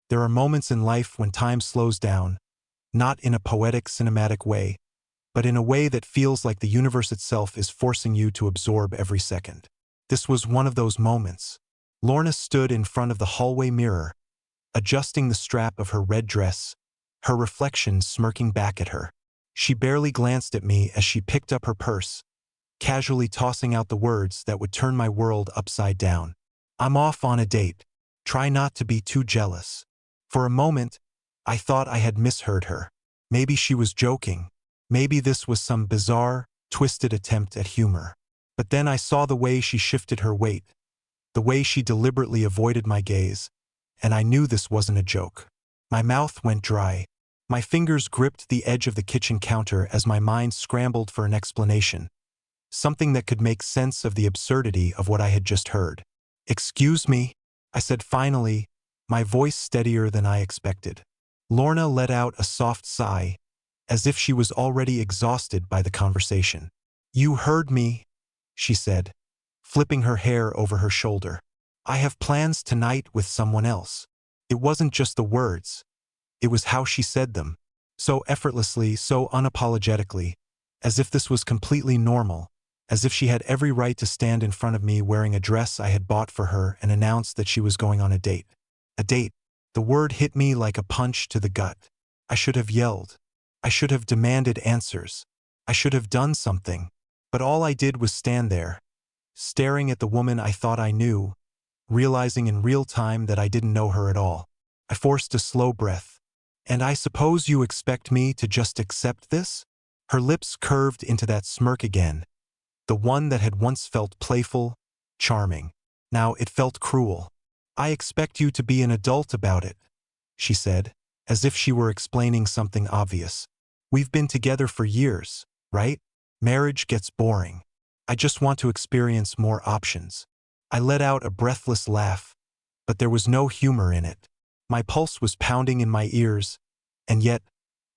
There are moments in life when time slows down, not in a poetic, cinematic way, but in a way that feels like the universe itself is forcing you to absorb every second. This was one of those moments. Lorna stood in front of the hallway mirror, adjusting the strap of her red dress, her reflection smirking back at her. She barely glanced at me as she picked up her purse, casually tossing out the words that would turn my world upside down. "I'm off on a date. Try not to be too jealous." For a moment, I thought I had misheard her. Maybe she was joking. Maybe this was some bizarre, twisted attempt at humor. But then I saw the way she shifted her weight, the way she deliberately avoided my gaze, and I knew this wasn't a joke. My mouth went dry. My fingers gripped the edge of the kitchen counter as my mind scrambled for an explanation, something that could make sense of the absurdity of what I had just heard. "Excuse me," I said finally, my voice steadier than I expected. Lorna let out a soft sigh, as if she was already exhausted by the conversation. "You heard me," she said, flipping her hair over her shoulder. "I have plans tonight with someone else." It wasn't just the words. It was how she said them. So effortlessly, so unapologetically, as if this was completely normal, as if she had every right to stand in front of me wearing a dress I had bought for her and announce that she was going on a date. A date. The word hit me like a punch to the gut. I should have yelled. I should have demanded answers. I should have done something. But all I did was stand there, staring at the woman I thought I knew, realizing in real time that I didn't know her at all. I forced a slow breath. "And I suppose you expect me to just accept this?" Her lips curved into that smirk again, the one that had once felt playful, charming. Now it felt cruel. "I expect you to be an adult about it," she said, as if she were explaining something obvious. "We've been together for years, right? Marriage gets boring. I just want to experience more options." I let out a breathless laugh, but there was no humor in it. My pulse was pounding in my ears, and yet,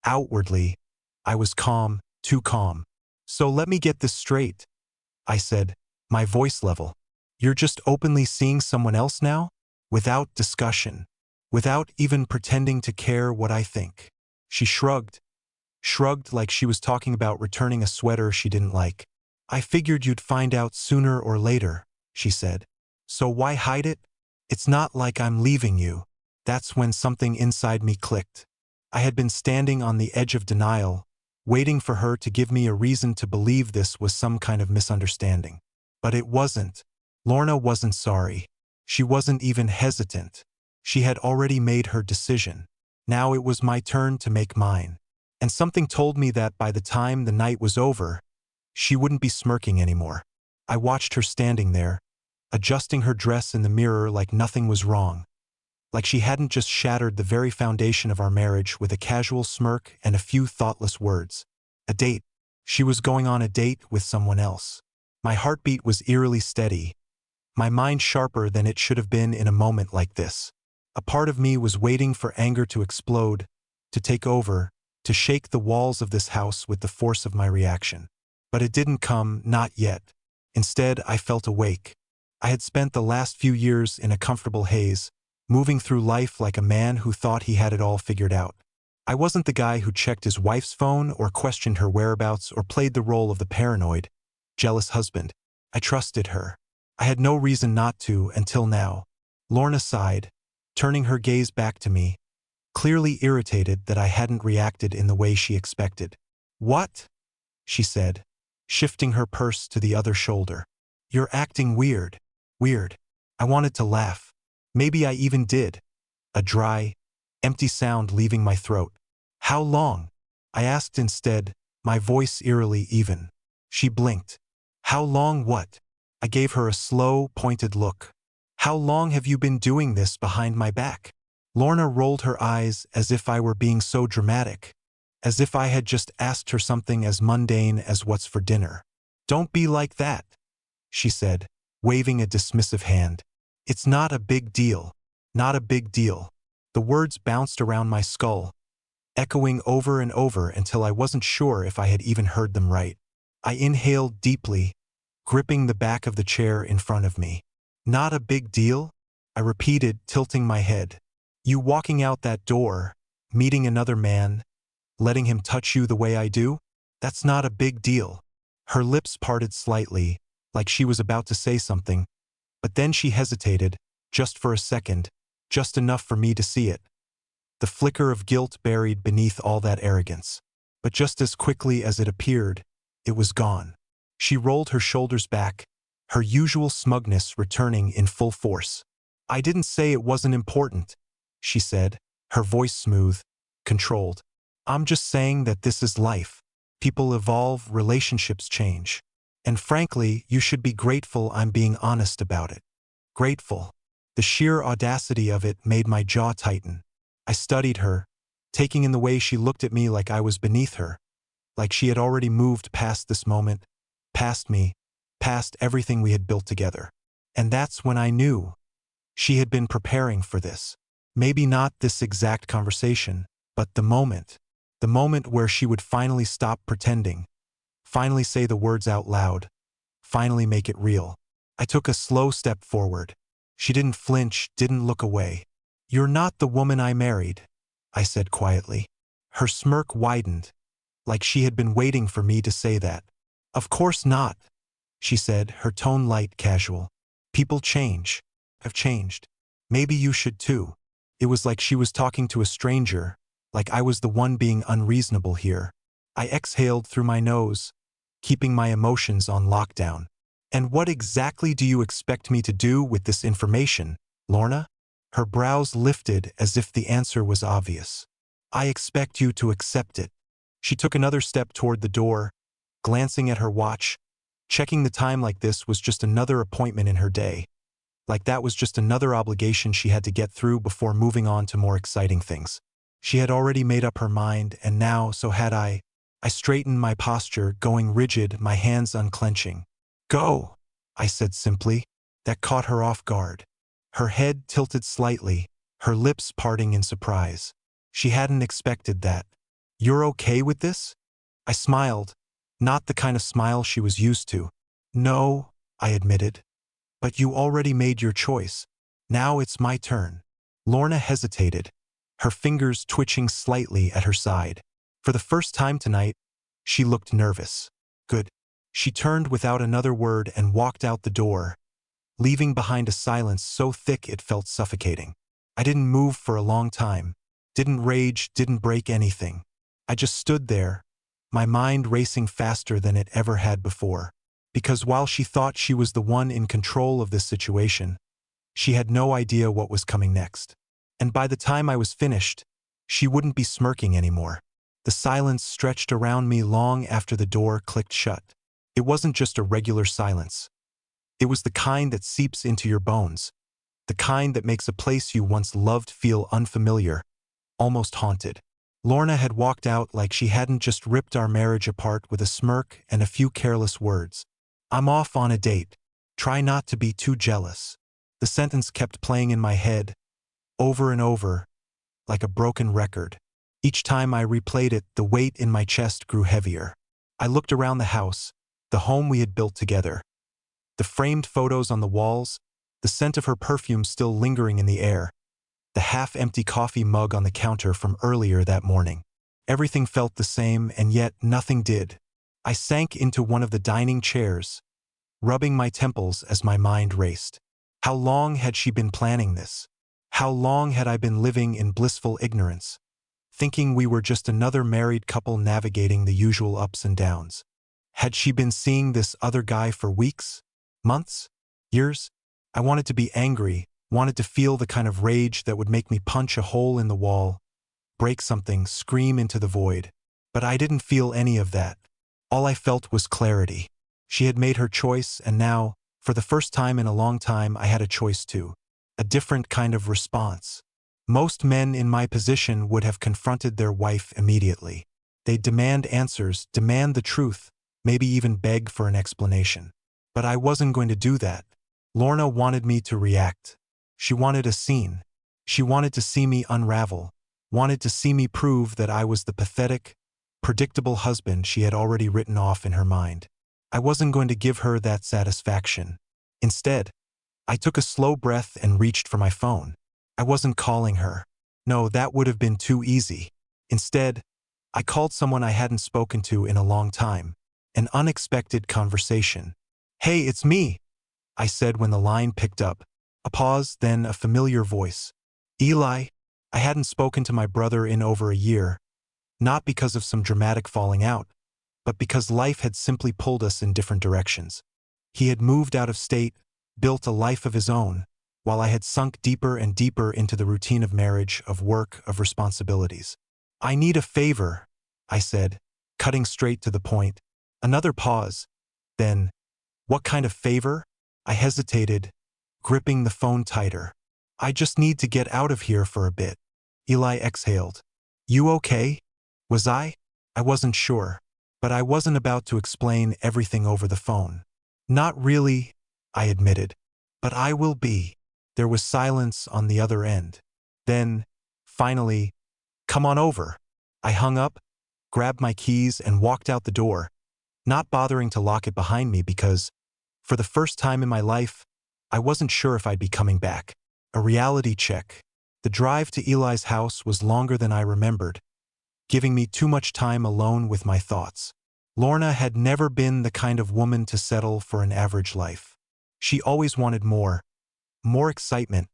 outwardly, I was calm, too calm. "So let me get this straight," I said, my voice level. "You're just openly seeing someone else now? Without discussion? Without even pretending to care what I think?" She shrugged like she was talking about returning a sweater she didn't like. "I figured you'd find out sooner or later," she said. "So why hide it? It's not like I'm leaving you." That's when something inside me clicked. I had been standing on the edge of denial, waiting for her to give me a reason to believe this was some kind of misunderstanding. But it wasn't. Lorna wasn't sorry. She wasn't even hesitant. She had already made her decision. Now it was my turn to make mine. And something told me that by the time the night was over, she wouldn't be smirking anymore. I watched her standing there, adjusting her dress in the mirror like nothing was wrong. Like she hadn't just shattered the very foundation of our marriage with a casual smirk and a few thoughtless words. A date. She was going on a date with someone else. My heartbeat was eerily steady, my mind sharper than it should have been in a moment like this. A part of me was waiting for anger to explode, to take over, to shake the walls of this house with the force of my reaction. But it didn't come, not yet. Instead, I felt awake. I had spent the last few years in a comfortable haze, moving through life like a man who thought he had it all figured out. I wasn't the guy who checked his wife's phone or questioned her whereabouts or played the role of the paranoid, jealous husband. I trusted her. I had no reason not to until now. Lorna sighed, turning her gaze back to me, clearly irritated that I hadn't reacted in the way she expected. "What?" she said, shifting her purse to the other shoulder. "You're acting weird." Weird. I wanted to laugh. Maybe I even did. A dry, empty sound leaving my throat. "How long?" I asked instead, my voice eerily even. She blinked. "How long what?" I gave her a slow, pointed look. "How long have you been doing this behind my back?" Lorna rolled her eyes as if I were being so dramatic, as if I had just asked her something as mundane as what's for dinner. "Don't be like that," she said, waving a dismissive hand. "It's not a big deal. Not a big deal." The words bounced around my skull, echoing over and over until I wasn't sure if I had even heard them right. I inhaled deeply, gripping the back of the chair in front of me. "Not a big deal?" I repeated, tilting my head. You walking out that door, meeting another man, letting him touch you the way I do? That's not a big deal. Her lips parted slightly, like she was about to say something, but then she hesitated, just for a second, just enough for me to see it. The flicker of guilt buried beneath all that arrogance. But just as quickly as it appeared, it was gone. She rolled her shoulders back, her usual smugness returning in full force. I didn't say it wasn't important, she said, her voice smooth, controlled. I'm just saying that this is life. People evolve, relationships change. And frankly, you should be grateful I'm being honest about it. Grateful. The sheer audacity of it made my jaw tighten. I studied her, taking in the way she looked at me like I was beneath her, like she had already moved past this moment, past me, past everything we had built together. And that's when I knew. She had been preparing for this. Maybe not this exact conversation, but the moment where she would finally stop pretending, finally say the words out loud, finally make it real. I took a slow step forward. She didn't flinch, didn't look away. You're not the woman I married, I said quietly. Her smirk widened, like she had been waiting for me to say that. Of course not, she said, her tone light, casual. People change. I've changed. Maybe you should too. It was like she was talking to a stranger, like I was the one being unreasonable here. I exhaled through my nose, keeping my emotions on lockdown. And what exactly do you expect me to do with this information, Lorna? Her brows lifted as if the answer was obvious. I expect you to accept it. She took another step toward the door, glancing at her watch, checking the time like this was just another appointment in her day. Like that was just another obligation she had to get through before moving on to more exciting things. She had already made up her mind, and now, so had I. I straightened my posture, going rigid, my hands unclenching. Go, I said simply. That caught her off guard. Her head tilted slightly, her lips parting in surprise. She hadn't expected that. You're okay with this? I smiled, not the kind of smile she was used to. No, I admitted. But you already made your choice. Now it's my turn. Lorna hesitated, her fingers twitching slightly at her side. For the first time tonight, she looked nervous. Good. She turned without another word and walked out the door, leaving behind a silence so thick it felt suffocating. I didn't move for a long time, didn't rage, didn't break anything. I just stood there, my mind racing faster than it ever had before. Because while she thought she was the one in control of this situation, she had no idea what was coming next. And by the time I was finished, she wouldn't be smirking anymore. The silence stretched around me long after the door clicked shut. It wasn't just a regular silence. It was the kind that seeps into your bones, the kind that makes a place you once loved feel unfamiliar, almost haunted. Lorna had walked out like she hadn't just ripped our marriage apart with a smirk and a few careless words. I'm off on a date. Try not to be too jealous. The sentence kept playing in my head, over and over, like a broken record. Each time I replayed it, the weight in my chest grew heavier. I looked around the house, the home we had built together. The framed photos on the walls, the scent of her perfume still lingering in the air, the half-empty coffee mug on the counter from earlier that morning. Everything felt the same, and yet nothing did. I sank into one of the dining chairs, rubbing my temples as my mind raced. How long had she been planning this? How long had I been living in blissful ignorance, thinking we were just another married couple navigating the usual ups and downs? Had she been seeing this other guy for weeks, months, years? I wanted to be angry, wanted to feel the kind of rage that would make me punch a hole in the wall, break something, scream into the void. But I didn't feel any of that. All I felt was clarity. She had made her choice, and now, for the first time in a long time, I had a choice too. A different kind of response. Most men in my position would have confronted their wife immediately. They'd demand answers, demand the truth, maybe even beg for an explanation. But I wasn't going to do that. Lorna wanted me to react. She wanted a scene. She wanted to see me unravel, wanted to see me prove that I was the pathetic, predictable husband she had already written off in her mind. I wasn't going to give her that satisfaction. Instead, I took a slow breath and reached for my phone. I wasn't calling her. No, that would have been too easy. Instead, I called someone I hadn't spoken to in a long time. An unexpected conversation. "Hey, it's me," I said when the line picked up. A pause, then a familiar voice. "Eli." I hadn't spoken to my brother in over a year, not because of some dramatic falling out, but because life had simply pulled us in different directions. He had moved out of state, built a life of his own, while I had sunk deeper and deeper into the routine of marriage, of work, of responsibilities. "I need a favor," I said, cutting straight to the point. Another pause. Then, "What kind of favor?" I hesitated, gripping the phone tighter. "I just need to get out of here for a bit." Eli exhaled. "You okay?" Was I? I wasn't sure, but I wasn't about to explain everything over the phone. "Not really," I admitted, "but I will be." There was silence on the other end. Then, finally, "Come on over." I hung up, grabbed my keys, and walked out the door, not bothering to lock it behind me because, for the first time in my life, I wasn't sure if I'd be coming back. A reality check. The drive to Eli's house was longer than I remembered, giving me too much time alone with my thoughts. Lorna had never been the kind of woman to settle for an average life. She always wanted more. More excitement,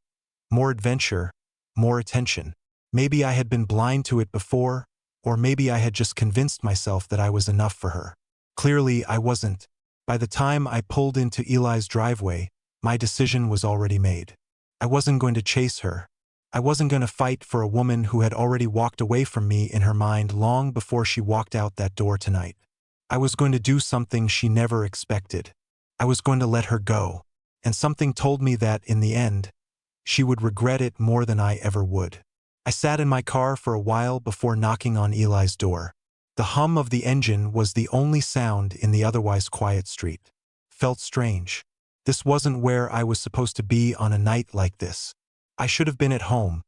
more adventure, more attention. Maybe I had been blind to it before, or maybe I had just convinced myself that I was enough for her. Clearly, I wasn't. By the time I pulled into Eli's driveway, my decision was already made. I wasn't going to chase her. I wasn't going to fight for a woman who had already walked away from me in her mind long before she walked out that door tonight. I was going to do something she never expected. I was going to let her go. And something told me that, in the end, she would regret it more than I ever would. I sat in my car for a while before knocking on Eli's door. The hum of the engine was the only sound in the otherwise quiet street. Felt strange. This wasn't where I was supposed to be on a night like this. I should have been at home,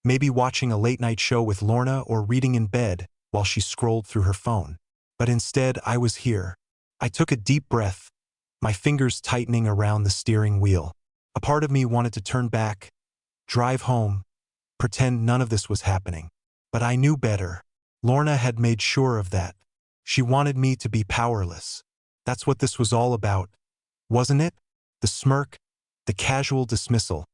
maybe watching a late-night show with Lorna or reading in bed while she scrolled through her phone. But instead, I was here. I took a deep breath, my fingers tightening around the steering wheel. A part of me wanted to turn back, drive home, pretend none of this was happening. But I knew better. Lorna had made sure of that. She wanted me to be powerless. That's what this was all about, wasn't it? The smirk, the casual dismissal,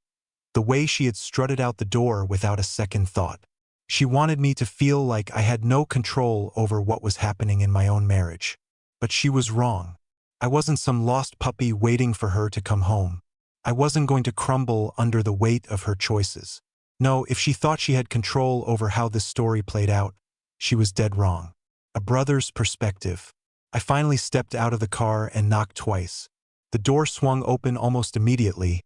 the way she had strutted out the door without a second thought. She wanted me to feel like I had no control over what was happening in my own marriage. But she was wrong. I wasn't some lost puppy waiting for her to come home. I wasn't going to crumble under the weight of her choices. No, if she thought she had control over how this story played out, she was dead wrong. A brother's perspective. I finally stepped out of the car and knocked twice. The door swung open almost immediately,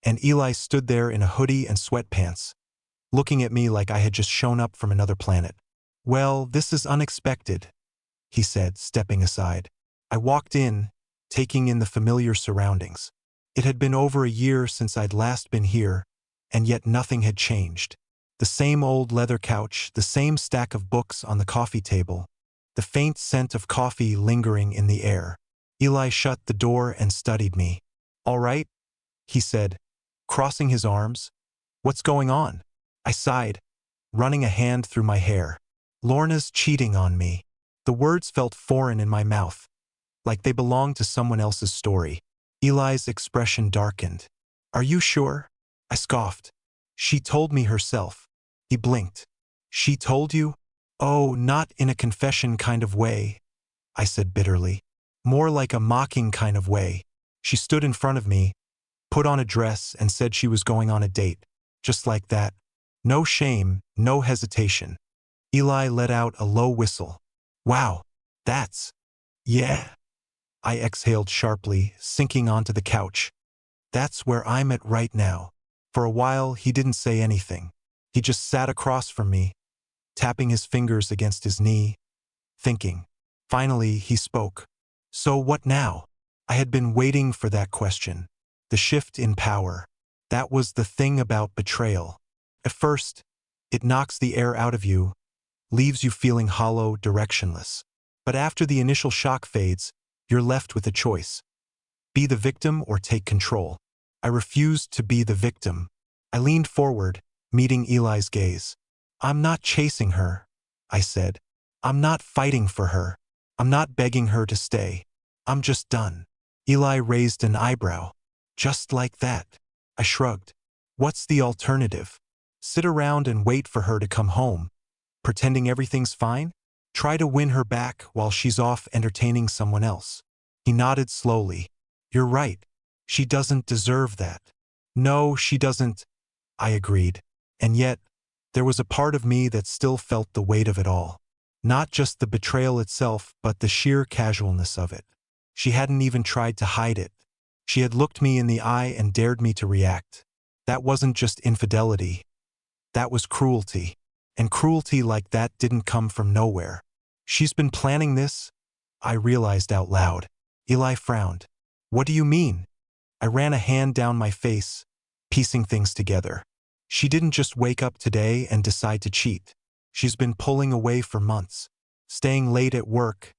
and Eli stood there in a hoodie and sweatpants, looking at me like I had just shown up from another planet. "Well, this is unexpected," he said, stepping aside. I walked in, taking in the familiar surroundings. It had been over a year since I'd last been here, and yet nothing had changed. The same old leather couch, the same stack of books on the coffee table, the faint scent of coffee lingering in the air. Eli shut the door and studied me. "All right," he said, crossing his arms. "What's going on?" I sighed, running a hand through my hair. "Lorna's cheating on me." The words felt foreign in my mouth, like they belonged to someone else's story. Eli's expression darkened. "Are you sure?" I scoffed. "She told me herself." He blinked. "She told you?" "Oh, not in a confession kind of way," I said bitterly. "More like a mocking kind of way." She stood in front of me, put on a dress, and said she was going on a date. Just like that. No shame, no hesitation. Eli let out a low whistle. "Wow, that's..." "Yeah," I exhaled sharply, sinking onto the couch. "That's where I'm at right now." For a while, he didn't say anything. He just sat across from me, tapping his fingers against his knee, thinking. Finally, he spoke. "So what now?" I had been waiting for that question. The shift in power. That was the thing about betrayal. At first, it knocks the air out of you, leaves you feeling hollow, directionless. But after the initial shock fades, you're left with a choice. Be the victim or take control. I refused to be the victim. I leaned forward, meeting Eli's gaze. I'm not chasing her, I said. I'm not fighting for her. I'm not begging her to stay. I'm just done. Eli raised an eyebrow. Just like that. I shrugged. What's the alternative? Sit around and wait for her to come home, pretending everything's fine? Try to win her back while she's off entertaining someone else. He nodded slowly. You're right. She doesn't deserve that. No, she doesn't, I agreed. And yet, there was a part of me that still felt the weight of it all. Not just the betrayal itself, but the sheer casualness of it. She hadn't even tried to hide it. She had looked me in the eye and dared me to react. That wasn't just infidelity. That was cruelty. And cruelty like that didn't come from nowhere. She's been planning this? I realized out loud. Eli frowned. What do you mean? I ran a hand down my face, piecing things together. She didn't just wake up today and decide to cheat. She's been pulling away for months, staying late at work,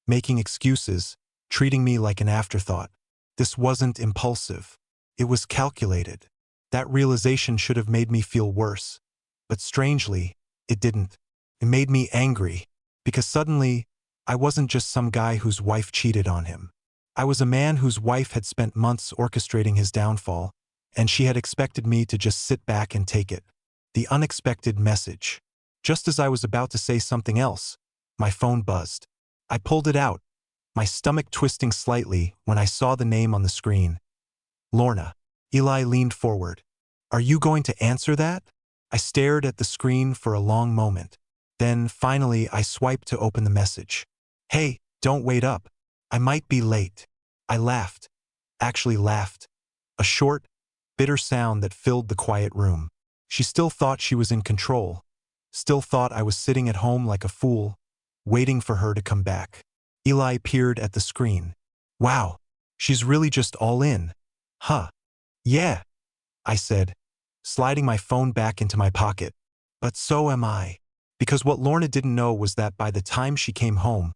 making excuses, treating me like an afterthought. This wasn't impulsive. It was calculated. That realization should have made me feel worse. But strangely, it didn't. It made me angry, because suddenly, I wasn't just some guy whose wife cheated on him. I was a man whose wife had spent months orchestrating his downfall, and she had expected me to just sit back and take it. The unexpected message. Just as I was about to say something else, my phone buzzed. I pulled it out, my stomach twisting slightly when I saw the name on the screen. Lorna. Eli leaned forward. Are you going to answer that? I stared at the screen for a long moment. Then, finally, I swiped to open the message. Hey, don't wait up. I might be late. I laughed. Actually laughed. A short, bitter sound that filled the quiet room. She still thought she was in control. Still thought I was sitting at home like a fool, waiting for her to come back. Eli peered at the screen. Wow, she's really just all in. Huh. Yeah, I said, sliding my phone back into my pocket. But so am I. Because what Lorna didn't know was that by the time she came home,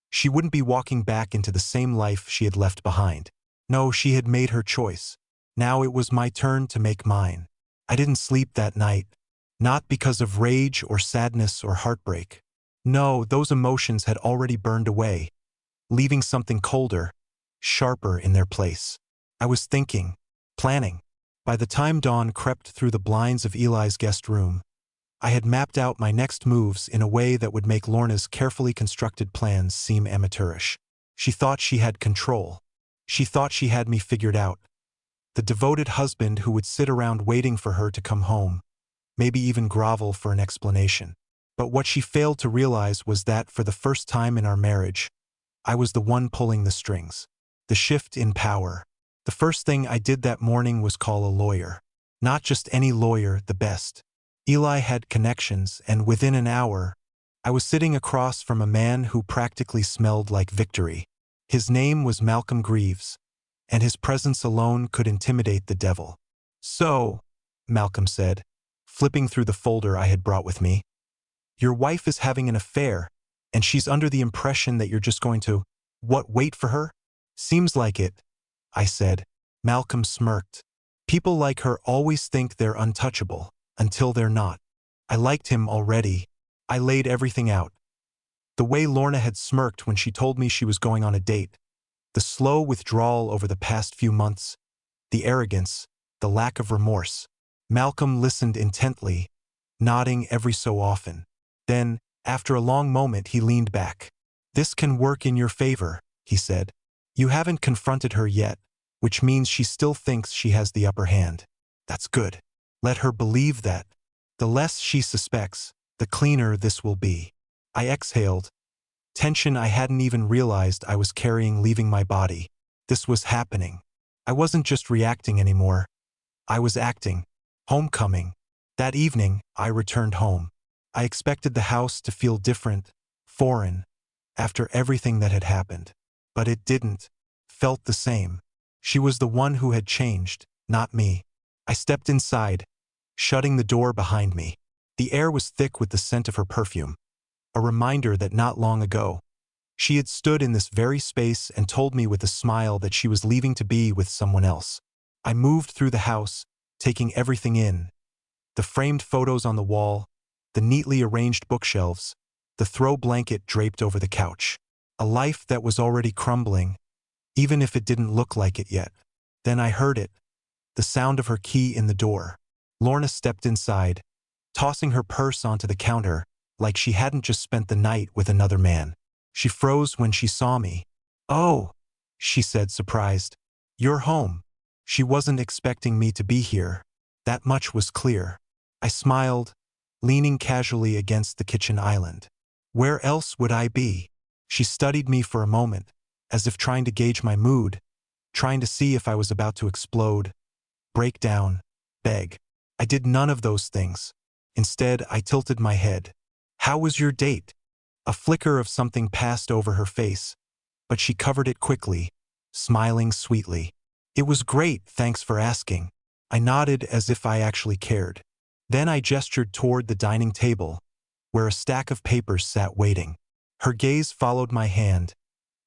she wouldn't be walking back into the same life she had left behind. No, she had made her choice. Now it was my turn to make mine. I didn't sleep that night. Not because of rage or sadness or heartbreak. No, those emotions had already burned away, leaving something colder, sharper in their place. I was thinking, planning. By the time dawn crept through the blinds of Eli's guest room, I had mapped out my next moves in a way that would make Lorna's carefully constructed plans seem amateurish. She thought she had control. She thought she had me figured out. The devoted husband who would sit around waiting for her to come home, maybe even grovel for an explanation. But what she failed to realize was that for the first time in our marriage, I was the one pulling the strings. The shift in power. The first thing I did that morning was call a lawyer. Not just any lawyer, the best. Eli had connections, and within an hour, I was sitting across from a man who practically smelled like victory. His name was Malcolm Greaves, and his presence alone could intimidate the devil. So, Malcolm said, flipping through the folder I had brought with me, your wife is having an affair, and she's under the impression that you're just going to, wait for her? Seems like it, I said. Malcolm smirked. People like her always think they're untouchable, until they're not. I liked him already. I laid everything out. The way Lorna had smirked when she told me she was going on a date, the slow withdrawal over the past few months, the arrogance, the lack of remorse. Malcolm listened intently, nodding every so often. Then, after a long moment, he leaned back. This can work in your favor, he said. You haven't confronted her yet, which means she still thinks she has the upper hand. That's good. Let her believe that. The less she suspects, the cleaner this will be. I exhaled. Tension I hadn't even realized I was carrying leaving my body. This was happening. I wasn't just reacting anymore. I was acting. Homecoming. That evening, I returned home. I expected the house to feel different, foreign, after everything that had happened. But it didn't. Felt the same. She was the one who had changed, not me. I stepped inside, shutting the door behind me. The air was thick with the scent of her perfume. A reminder that not long ago, she had stood in this very space and told me with a smile that she was leaving to be with someone else. I moved through the house, taking everything in. The framed photos on the wall, the the neatly arranged bookshelves, the throw blanket draped over the couch. A life that was already crumbling, even if it didn't look like it yet. Then I heard it, the sound of her key in the door. Lorna stepped inside, tossing her purse onto the counter like she hadn't just spent the night with another man. She froze when she saw me. "Oh," she said, surprised. "You're home." She wasn't expecting me to be here. That much was clear. I smiled, leaning casually against the kitchen island. "Where else would I be?" She studied me for a moment, as if trying to gauge my mood, trying to see if I was about to explode, break down, beg. I did none of those things. Instead, I tilted my head. "How was your date?" A flicker of something passed over her face, but she covered it quickly, smiling sweetly. "It was great, thanks for asking." I nodded as if I actually cared. Then I gestured toward the dining table, where a stack of papers sat waiting. Her gaze followed my hand,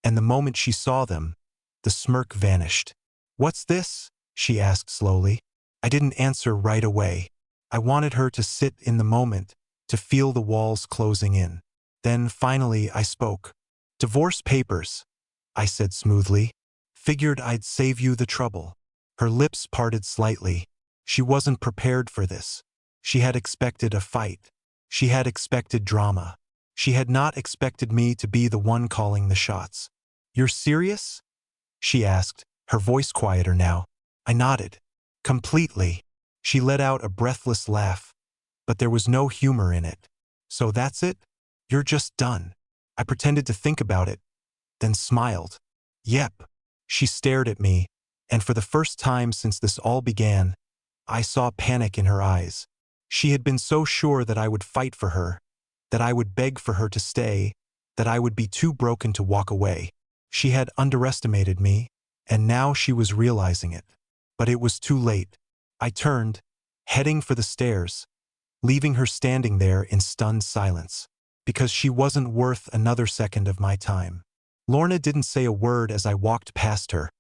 and the moment she saw them, the smirk vanished. "What's this?" she asked slowly. I didn't answer right away. I wanted her to sit in the moment, to feel the walls closing in. Then finally I spoke. "Divorce papers," I said smoothly. "Figured I'd save you the trouble." Her lips parted slightly. She wasn't prepared for this. She had expected a fight. She had expected drama. She had not expected me to be the one calling the shots. "You're serious?" she asked, her voice quieter now. I nodded. "Completely." She let out a breathless laugh, but there was no humor in it. "So that's it? You're just done?" I pretended to think about it, then smiled. "Yep." She stared at me, and for the first time since this all began, I saw panic in her eyes. She had been so sure that I would fight for her, that I would beg for her to stay, that I would be too broken to walk away. She had underestimated me, and now she was realizing it. But it was too late. I turned, heading for the stairs, leaving her standing there in stunned silence, because she wasn't worth another second of my time. Lorna didn't say a word as I walked past her,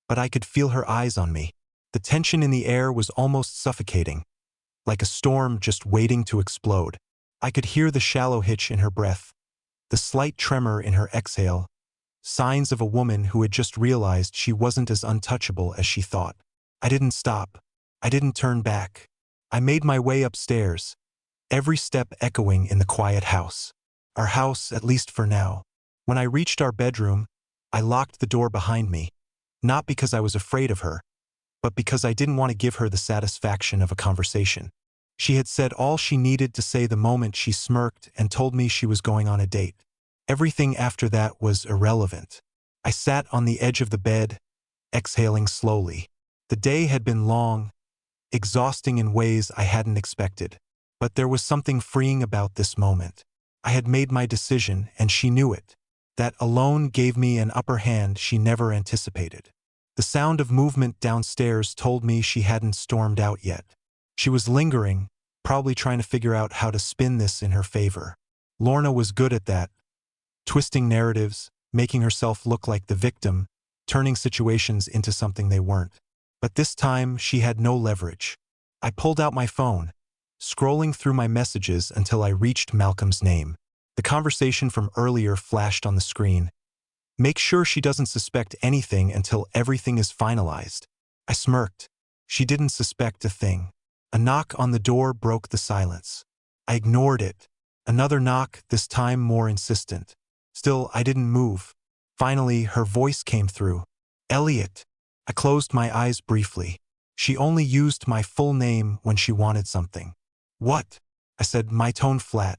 but I could feel her eyes on me. The tension in the air was almost suffocating, like a storm just waiting to explode. I could hear the shallow hitch in her breath, the slight tremor in her exhale, signs of a woman who had just realized she wasn't as untouchable as she thought. I didn't stop. I didn't turn back. I made my way upstairs, every step echoing in the quiet house. Our house, at least for now. When I reached our bedroom, I locked the door behind me, not because I was afraid of her, but because I didn't want to give her the satisfaction of a conversation. She had said all she needed to say the moment she smirked and told me she was going on a date. Everything after that was irrelevant. I sat on the edge of the bed, exhaling slowly. The day had been long, exhausting in ways I hadn't expected. But there was something freeing about this moment. I had made my decision, and she knew it. That alone gave me an upper hand she never anticipated. The sound of movement downstairs told me she hadn't stormed out yet. She was lingering, probably trying to figure out how to spin this in her favor. Lorna was good at that, twisting narratives, making herself look like the victim, turning situations into something they weren't. But this time, she had no leverage. I pulled out my phone, scrolling through my messages until I reached Malcolm's name. The conversation from earlier flashed on the screen. "Make sure she doesn't suspect anything until everything is finalized." I smirked. She didn't suspect a thing. A knock on the door broke the silence. I ignored it. Another knock, this time more insistent. Still, I didn't move. Finally, her voice came through. "Elliot." I closed my eyes briefly. She only used my full name when she wanted something. "What?" I said, my tone flat.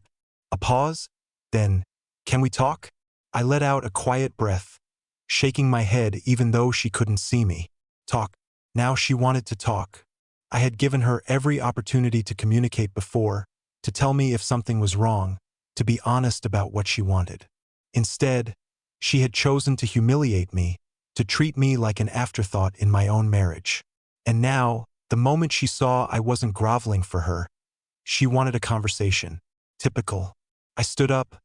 A pause? Then, "Can we talk?" I let out a quiet breath, shaking my head even though she couldn't see me. Talk. Now she wanted to talk. I had given her every opportunity to communicate before, to tell me if something was wrong, to be honest about what she wanted. Instead, she had chosen to humiliate me, to treat me like an afterthought in my own marriage. And now, the moment she saw I wasn't groveling for her, she wanted a conversation. Typical. I stood up,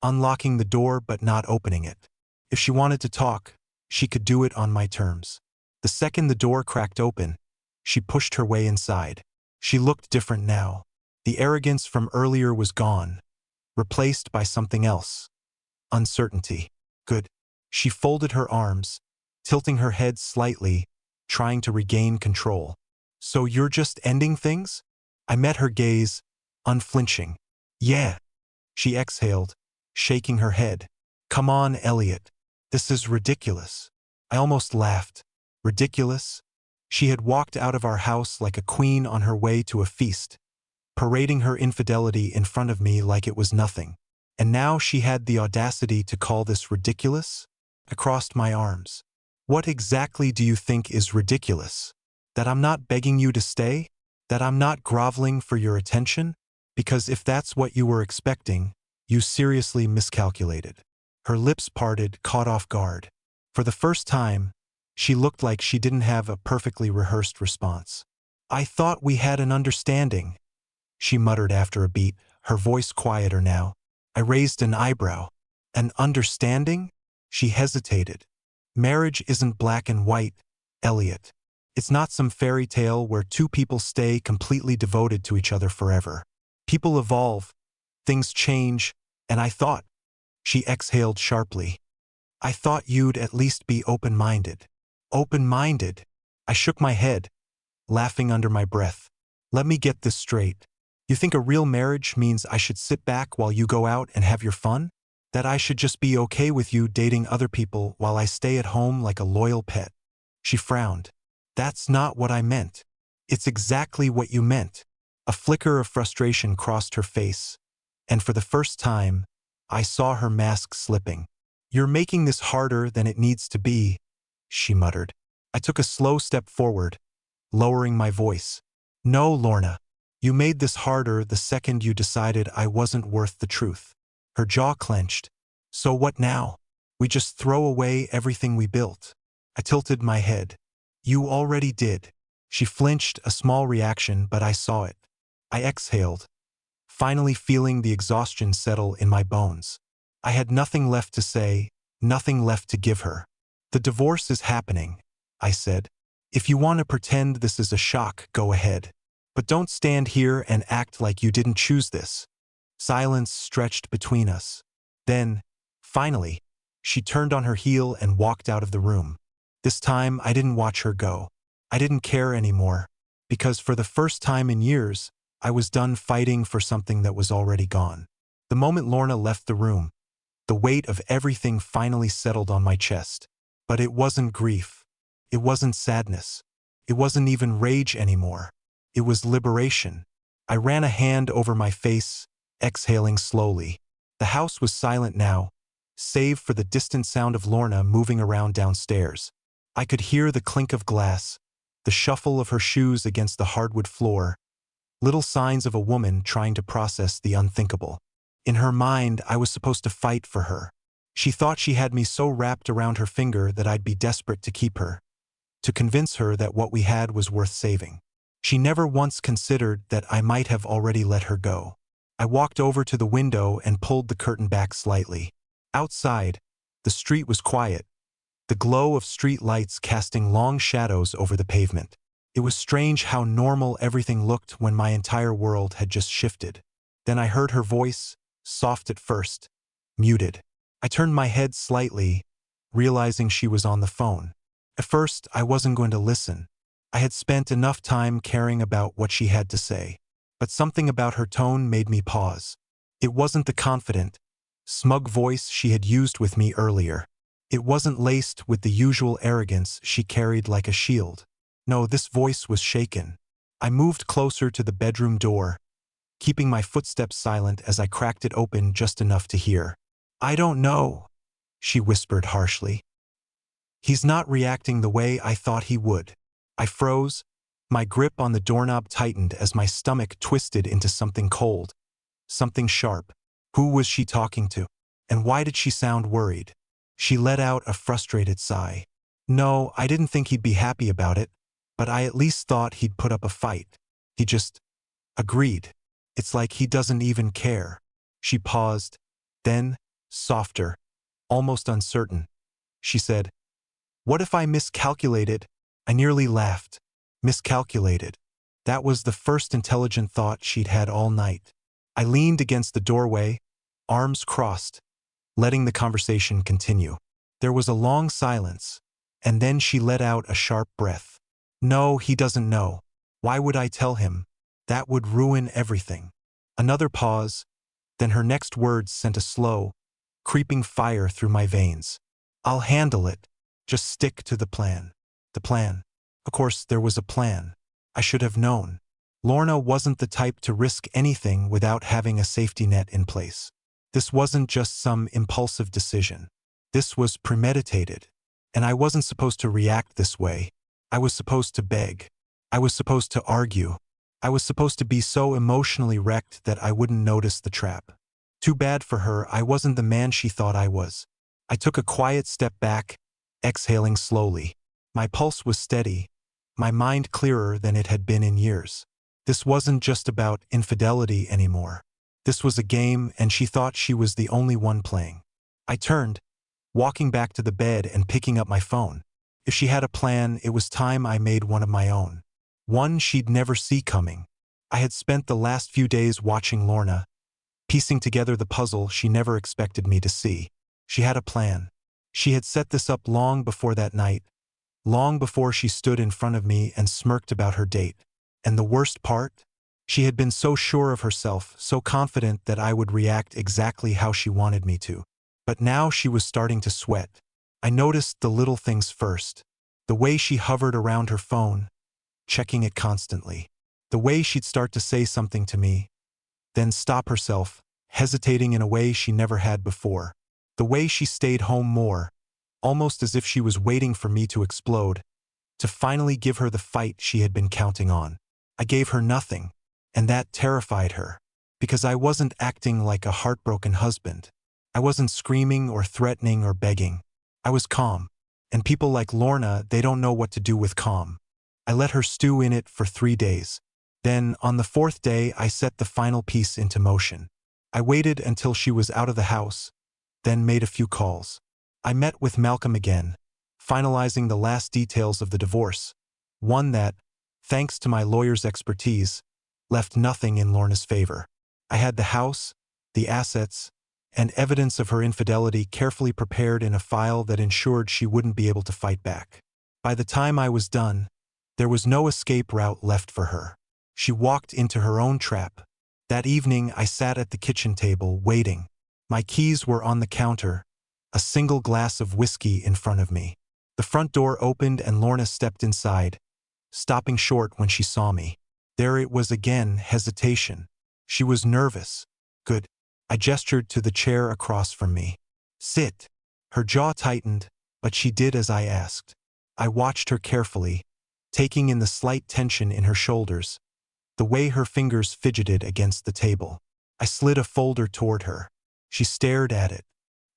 unlocking the door but not opening it. If she wanted to talk, she could do it on my terms. The second the door cracked open, she pushed her way inside. She looked different now. The arrogance from earlier was gone, replaced by something else. Uncertainty. Good. She folded her arms, tilting her head slightly, trying to regain control. So you're just ending things? I met her gaze, unflinching. Yeah. She exhaled, shaking her head. Come on, Elliot. This is ridiculous. I almost laughed. Ridiculous? She had walked out of our house like a queen on her way to a feast, parading her infidelity in front of me like it was nothing. And now she had the audacity to call this ridiculous? I crossed my arms. What exactly do you think is ridiculous? That I'm not begging you to stay? That I'm not groveling for your attention? Because if that's what you were expecting, you seriously miscalculated. Her lips parted, caught off guard. For the first time, she looked like she didn't have a perfectly rehearsed response. I thought we had an understanding, she muttered after a beat, her voice quieter now. I raised an eyebrow. An understanding? She hesitated. Marriage isn't black and white, Elliot. It's not some fairy tale where two people stay completely devoted to each other forever. People evolve, things change, and I thought. She exhaled sharply. I thought you'd at least be open-minded. Open-minded? I shook my head, laughing under my breath. Let me get this straight. You think a real marriage means I should sit back while you go out and have your fun? That I should just be okay with you dating other people while I stay at home like a loyal pet? She frowned. That's not what I meant. It's exactly what you meant. A flicker of frustration crossed her face, and for the first time, I saw her mask slipping. You're making this harder than it needs to be, she muttered. I took a slow step forward, lowering my voice. No, Lorna. You made this harder the second you decided I wasn't worth the truth. Her jaw clenched. So what now? We just throw away everything we built. I tilted my head. You already did. She flinched, a small reaction, but I saw it. I exhaled, finally feeling the exhaustion settle in my bones. I had nothing left to say, nothing left to give her. The divorce is happening, I said. If you want to pretend this is a shock, go ahead. But don't stand here and act like you didn't choose this. Silence stretched between us. Then, finally, she turned on her heel and walked out of the room. This time, I didn't watch her go. I didn't care anymore, because for the first time in years, I was done fighting for something that was already gone. The moment Lorna left the room, the weight of everything finally settled on my chest. But it wasn't grief. It wasn't sadness. It wasn't even rage anymore. It was liberation. I ran a hand over my face, exhaling slowly. The house was silent now, save for the distant sound of Lorna moving around downstairs. I could hear the clink of glass, the shuffle of her shoes against the hardwood floor, little signs of a woman trying to process the unthinkable. In her mind, I was supposed to fight for her. She thought she had me so wrapped around her finger that I'd be desperate to keep her, to convince her that what we had was worth saving. She never once considered that I might have already let her go. I walked over to the window and pulled the curtain back slightly. Outside, the street was quiet, the glow of street lights casting long shadows over the pavement. It was strange how normal everything looked when my entire world had just shifted. Then I heard her voice, soft at first, muted. I turned my head slightly, realizing she was on the phone. At first, I wasn't going to listen. I had spent enough time caring about what she had to say. But something about her tone made me pause. It wasn't the confident, smug voice she had used with me earlier. It wasn't laced with the usual arrogance she carried like a shield. No, this voice was shaken. I moved closer to the bedroom door, keeping my footsteps silent as I cracked it open just enough to hear. I don't know, she whispered harshly. He's not reacting the way I thought he would. I froze. My grip on the doorknob tightened as my stomach twisted into something cold, something sharp. Who was she talking to? And why did she sound worried? She let out a frustrated sigh. No, I didn't think he'd be happy about it, but I at least thought he'd put up a fight. He just agreed. It's like he doesn't even care. She paused, then, softer, almost uncertain, she said, "What if I miscalculated?" I nearly laughed. Miscalculated. That was the first intelligent thought she'd had all night. I leaned against the doorway, arms crossed, letting the conversation continue. There was a long silence, and then she let out a sharp breath. No, he doesn't know. Why would I tell him? That would ruin everything. Another pause, then her next words sent a slow, creeping fire through my veins. I'll handle it. Just stick to the plan. The plan. Of course, there was a plan. I should have known. Lorna wasn't the type to risk anything without having a safety net in place. This wasn't just some impulsive decision. This was premeditated. And I wasn't supposed to react this way. I was supposed to beg. I was supposed to argue. I was supposed to be so emotionally wrecked that I wouldn't notice the trap. Too bad for her, I wasn't the man she thought I was. I took a quiet step back, exhaling slowly. My pulse was steady, my mind clearer than it had been in years. This wasn't just about infidelity anymore. This was a game, and she thought she was the only one playing. I turned, walking back to the bed and picking up my phone. If she had a plan, it was time I made one of my own. One she'd never see coming. I had spent the last few days watching Lorna, piecing together the puzzle she never expected me to see. She had a plan. She had set this up long before that night, long before she stood in front of me and smirked about her date. And the worst part? She had been so sure of herself, so confident that I would react exactly how she wanted me to. But now she was starting to sweat. I noticed the little things first. The way she hovered around her phone, checking it constantly. The way she'd start to say something to me, then stop herself, hesitating in a way she never had before. The way she stayed home more, almost as if she was waiting for me to explode, to finally give her the fight she had been counting on. I gave her nothing, and that terrified her, because I wasn't acting like a heartbroken husband. I wasn't screaming or threatening or begging. I was calm, and people like Lorna, they don't know what to do with calm. I let her stew in it for 3 days. Then, on the 4th day, I set the final piece into motion. I waited until she was out of the house, then made a few calls. I met with Malcolm again, finalizing the last details of the divorce, one that, thanks to my lawyer's expertise, left nothing in Lorna's favor. I had the house, the assets, and evidence of her infidelity carefully prepared in a file that ensured she wouldn't be able to fight back. By the time I was done, there was no escape route left for her. She walked into her own trap. That evening, I sat at the kitchen table, waiting. My keys were on the counter, a single glass of whiskey in front of me. The front door opened and Lorna stepped inside, stopping short when she saw me. There it was again, hesitation. She was nervous. Good. I gestured to the chair across from me. Sit. Her jaw tightened, but she did as I asked. I watched her carefully, taking in the slight tension in her shoulders, the way her fingers fidgeted against the table. I slid a folder toward her. She stared at it.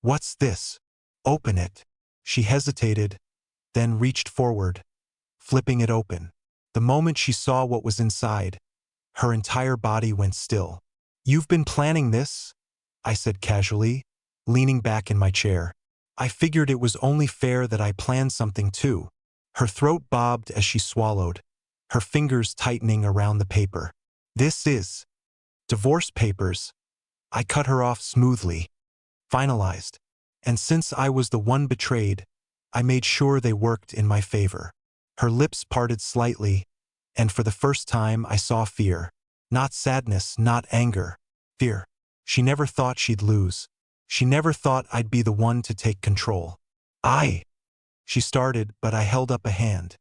What's this? Open it. She hesitated, then reached forward, flipping it open. The moment she saw what was inside, her entire body went still. You've been planning this? I said casually, leaning back in my chair. I figured it was only fair that I planned something too. Her throat bobbed as she swallowed, her fingers tightening around the paper. This is divorce papers. I cut her off smoothly. Finalized. And since I was the one betrayed, I made sure they worked in my favor. Her lips parted slightly, and for the first time I saw fear. Not sadness, not anger. Fear. She never thought she'd lose. She never thought I'd be the one to take control. She started, but I held up a hand.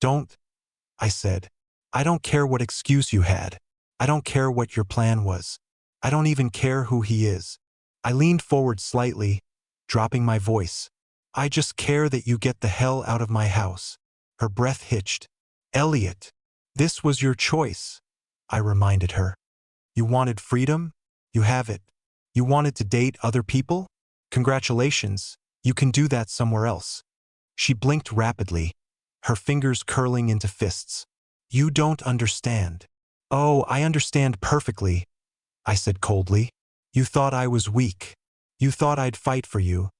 Don't, I said. I don't care what excuse you had. I don't care what your plan was. I don't even care who he is. I leaned forward slightly, dropping my voice. I just care that you get the hell out of my house. Her breath hitched. Elliot, this was your choice, I reminded her. You wanted freedom? You have it. You wanted to date other people? Congratulations, you can do that somewhere else. She blinked rapidly, her fingers curling into fists. You don't understand. Oh, I understand perfectly, I said coldly. You thought I was weak. You thought I'd fight for you,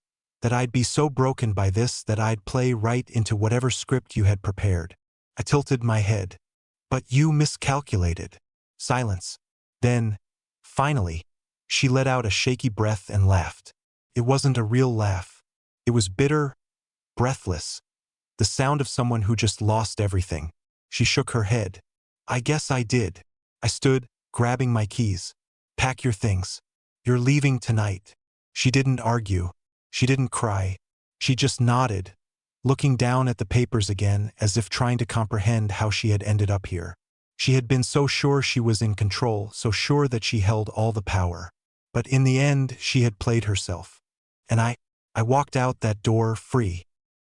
that I'd be so broken by this that I'd play right into whatever script you had prepared. I tilted my head. But you miscalculated. Silence. Then, finally, she let out a shaky breath and laughed. It wasn't a real laugh. It was bitter, breathless, the sound of someone who just lost everything. She shook her head. I guess I did. I stood, grabbing my keys. Pack your things. You're leaving tonight. She didn't argue. She didn't cry. She just nodded, looking down at the papers again as if trying to comprehend how she had ended up here. She had been so sure she was in control, so sure that she held all the power. But in the end, she had played herself. And I walked out that door free.